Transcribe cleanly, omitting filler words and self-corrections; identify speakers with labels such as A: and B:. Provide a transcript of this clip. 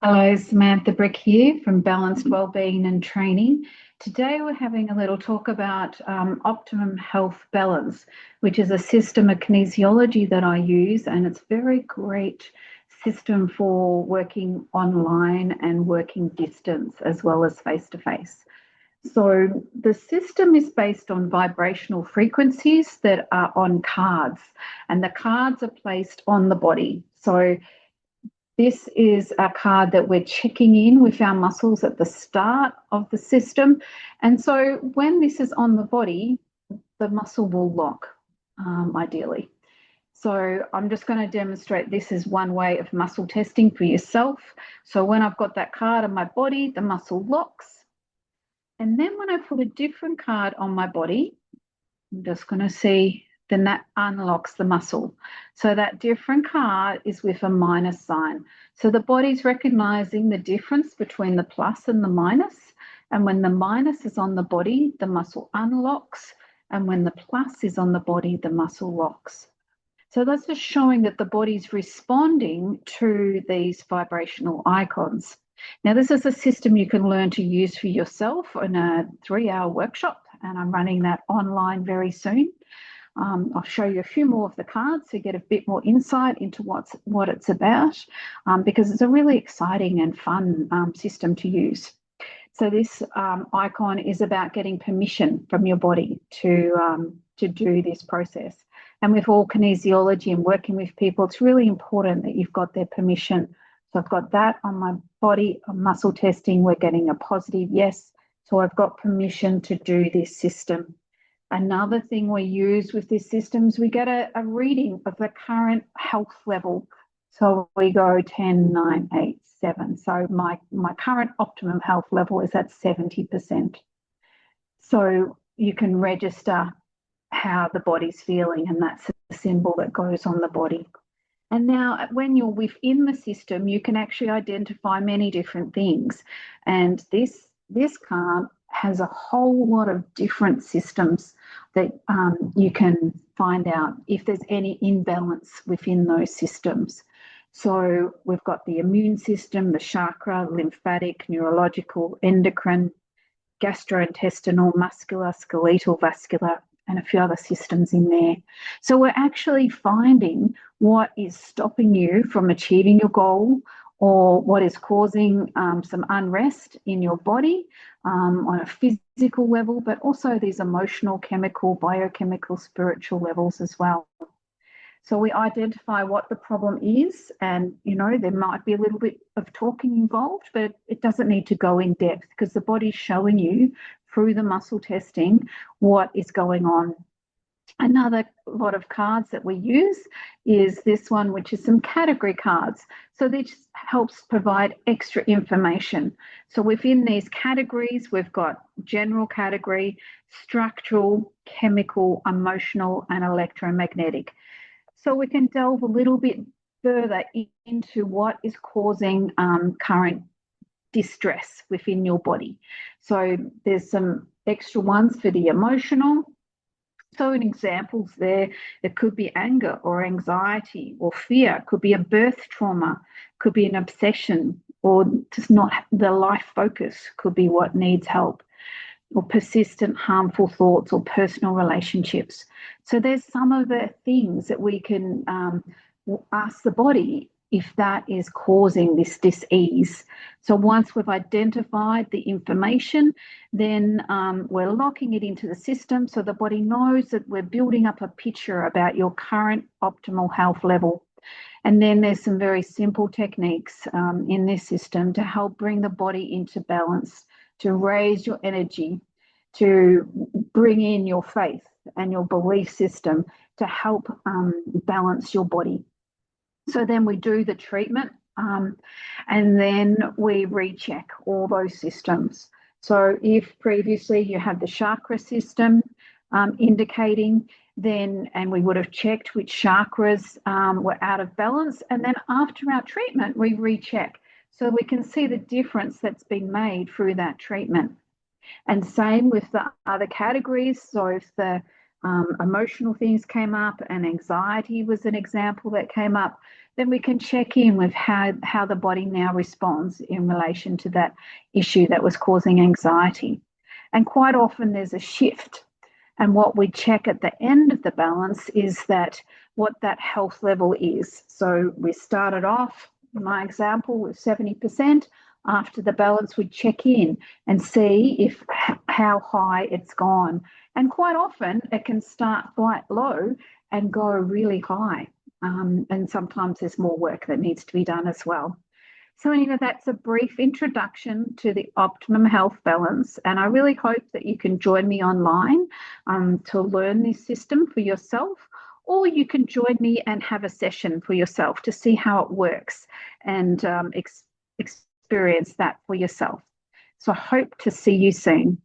A: Hello, Samantha Brick here from Balanced Wellbeing and Training. Today we're having a little talk about Optimum Health Balance, which is a system of kinesiology that I use, and it's a very great system for working online and working distance as well as face-to-face. So the system is based on vibrational frequencies that are on cards, and the cards are placed on the body. So this is a card that we're checking in with our muscles at the start of the system. And so when this is on the body, the muscle will lock, ideally. So I'm just going to demonstrate this is one way of muscle testing for yourself. So when I've got that card on my body, the muscle locks. And then when I put a different card on my body, I'm just going to see, then that unlocks the muscle. So that different card is with a minus sign. So the body's recognizing the difference between the plus and the minus. And when the minus is on the body, the muscle unlocks. And when the plus is on the body, the muscle locks. So that's just showing that the body's responding to these vibrational icons. Now, this is a system you can learn to use for yourself in a 3-hour workshop, and I'm running that online very soon. I'll show you a few more of the cards to get a bit more insight into what it's about, because it's a really exciting and fun system to use. So this icon is about getting permission from your body to do this process. And with all kinesiology and working with people, it's really important that you've got their permission. So I've got that on my body, on muscle testing, we're getting a positive yes. So I've got permission to do this system. Another thing we use with this system is we get a reading of the current health level. So we go 10, 9, 8, 7. So my current optimum health level is at 70%. So you can register how the body's feeling, and that's the symbol that goes on the body. And now when you're within the system, you can actually identify many different things. And this card has a whole lot of different systems that you can find out if there's any imbalance within those systems. So we've got the immune system, the chakra, lymphatic, neurological, endocrine, gastrointestinal, muscular, skeletal, vascular, and a few other systems in there. So we're actually finding what is stopping you from achieving your goal, or what is causing some unrest in your body on a physical level, but also these emotional, chemical, biochemical, spiritual levels as well. So we identify what the problem is, and there might be a little bit of talking involved, but it doesn't need to go in depth because the body's showing you through the muscle testing what is going on. Another lot of cards that we use is this one, which is some category cards. So this helps provide extra information. So within these categories, we've got general category, structural, chemical, emotional, and electromagnetic. So we can delve a little bit further into what is causing current distress within your body. So there's some extra ones for the emotional. So in examples there, it could be anger or anxiety or fear, it could be a birth trauma, could be an obsession, or just not the life focus could be what needs help, or persistent harmful thoughts or personal relationships. So there's some of the things that we can ask the body if that is causing this dis-ease. So once we've identified the information, then we're locking it into the system so the body knows that we're building up a picture about your current optimal health level. And then there's some very simple techniques in this system to help bring the body into balance, to raise your energy, to bring in your faith and your belief system to help balance your body. So then we do the treatment and then we recheck all those systems. So if previously you had the chakra system indicating, and we would have checked which chakras were out of balance, and then after our treatment we recheck so we can see the difference that's been made through that treatment. And same with the other categories. So if the emotional things came up and anxiety was an example that came up, then we can check in with how the body now responds in relation to that issue that was causing anxiety. And quite often there's a shift. And what we check at the end of the balance is that what that health level is. So we started off, in my example, with 70%. After the balance, we check in and see how high it's gone. And quite often it can start quite low and go really high. And sometimes there's more work that needs to be done as well. So anyway, that's a brief introduction to the optimum health balance. And I really hope that you can join me online to learn this system for yourself, or you can join me and have a session for yourself to see how it works and experience that for yourself. So I hope to see you soon.